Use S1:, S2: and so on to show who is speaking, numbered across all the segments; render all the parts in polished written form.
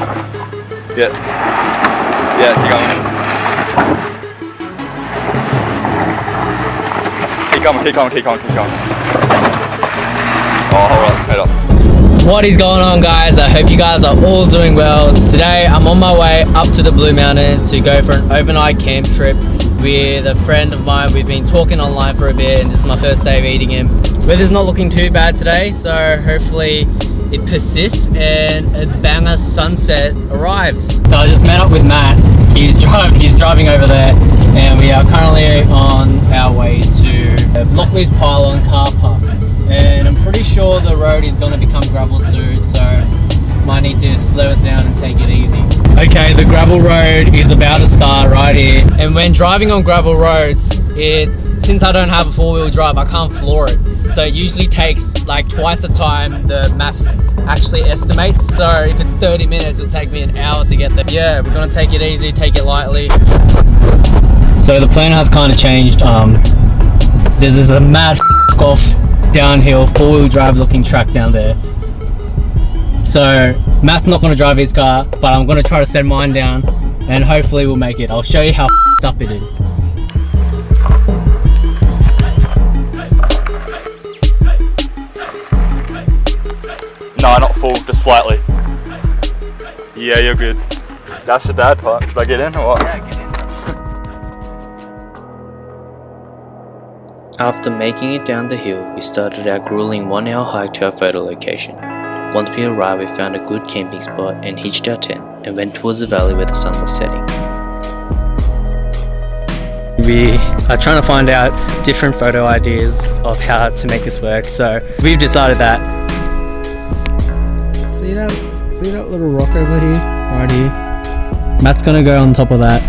S1: Yeah. Yeah, keep going. Keep going. Oh, hold up.
S2: What is going on, guys? I hope you guys are all doing well. Today I'm on my way up to the Blue Mountains to go for an overnight camp trip with a friend of mine. We've been talking online for a bit and this is my first day of eating him. Weather's not looking too bad today, so hopefully it persists and a banger sunset arrives. So I just met up with Matt. He's driving over there and we are currently on our way to Lockley's Pylon car park. And I'm pretty sure the road is going to become gravel soon, so might need to slow it down and take it easy. Okay, the gravel road is about to start right here. And when driving on gravel roads, since I don't have a four-wheel drive, I can't floor it. So it usually takes like twice the time the maps actually estimates. So if it's 30 minutes, it'll take me an hour to get there. Yeah, we're gonna take it easy, take it lightly. So the plan has kind of changed. There's a mad off downhill four-wheel drive looking track down there. So Matt's not going to drive his car, but I'm going to try to send mine down and hopefully we'll make it. I'll show you how up it is.
S1: No, not full, just slightly. Yeah, you're good. That's the bad part. Should I get in or what?
S2: Yeah, get in.
S3: After making it down the hill, we started our grueling 1-hour hike to our photo location. Once we arrived, we found a good camping spot and hitched our tent and went towards the valley where the sun was setting.
S2: We are trying to find out different photo ideas of how to make this work, so we've decided that. See that little rock over here? Right here. Matt's gonna go on top of that.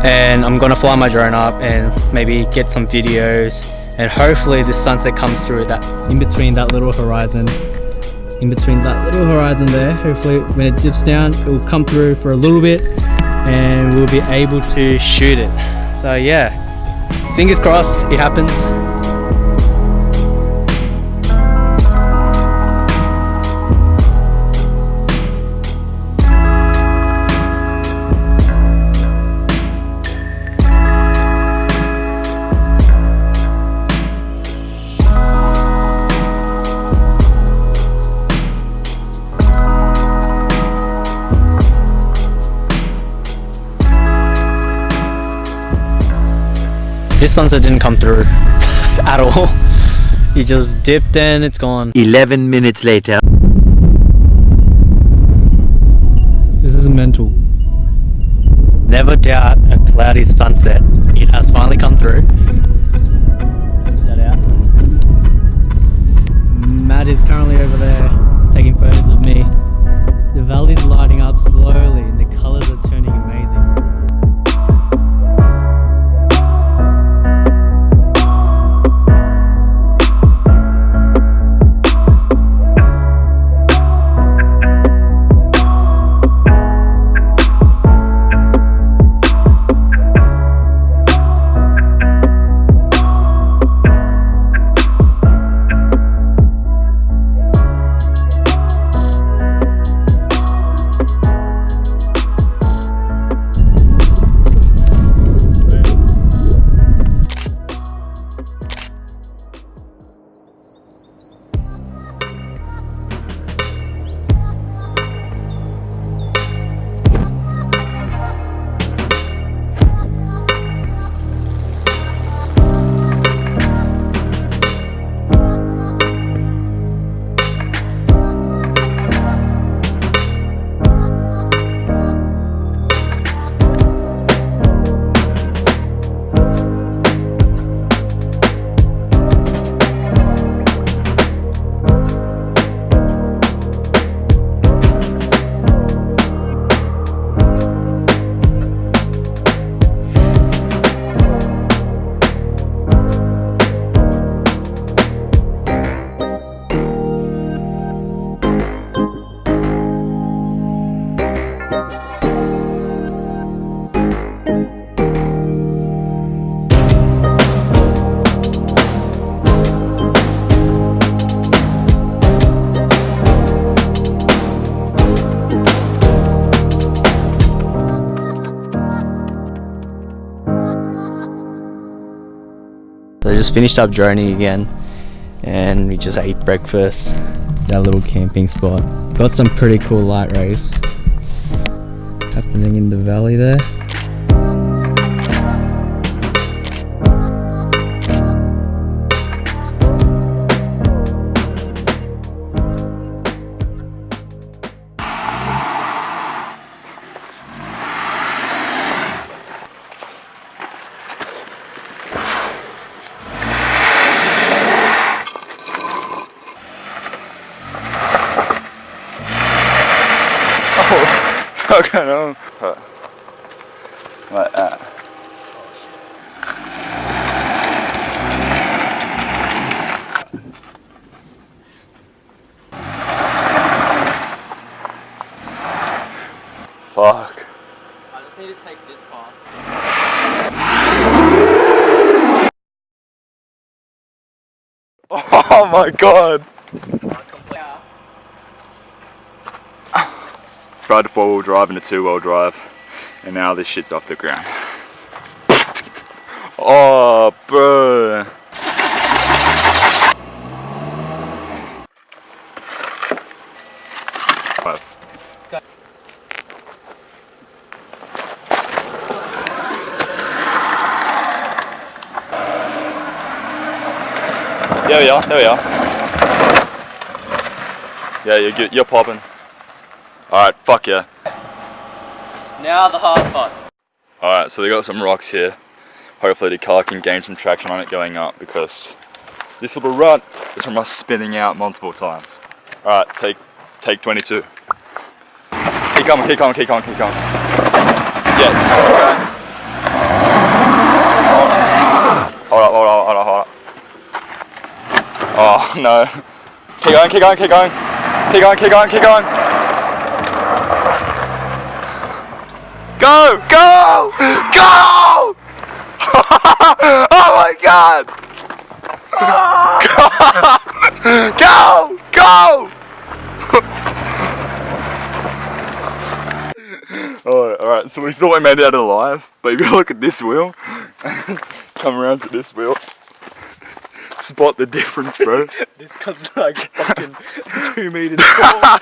S2: And I'm gonna fly my drone up and maybe get some videos and hopefully this sunset comes through that in between that little horizon there. Hopefully when it dips down it will come through for a little bit and we'll be able to shoot it. So yeah, fingers crossed it happens. This sunset didn't come through at all. It just dipped and it's gone.
S4: 11 minutes later.
S2: This is mental. Never doubt a cloudy sunset. It has finally come through. Check that out. Matt is currently over there taking photos of me. The valley's lighting up slowly and the colors are turning amazing. I just finished up droning again, and we just ate breakfast. It's our little camping spot. Got some pretty cool light rays happening in the valley there.
S1: Okay, no. Like that. Fuck.
S2: I just need to take this path.
S1: Oh my god. Tried to 4-wheel drive and a 2-wheel drive, and now this shit's off the ground. Oh, bro. There we are, there we are. Yeah, you're popping. Alright, fuck yeah.
S2: Now the hard part.
S1: Alright, so they got some rocks here. Hopefully the car can gain some traction on it going up, because this little rut is from us spinning out multiple times. Alright, take 22. Keep coming, keep coming, keep coming, keep coming. Yeah. Hold up, hold up, hold up, hold up. Oh no. Keep going, keep going, keep going. Keep going, keep going, keep going. Go! Go! Go! Oh my god! Go! Go! Alright, so we thought we made it out alive, but if you look at this wheel, come around to this wheel, spot the difference, bro.
S2: This guy's like fucking 2 meters tall.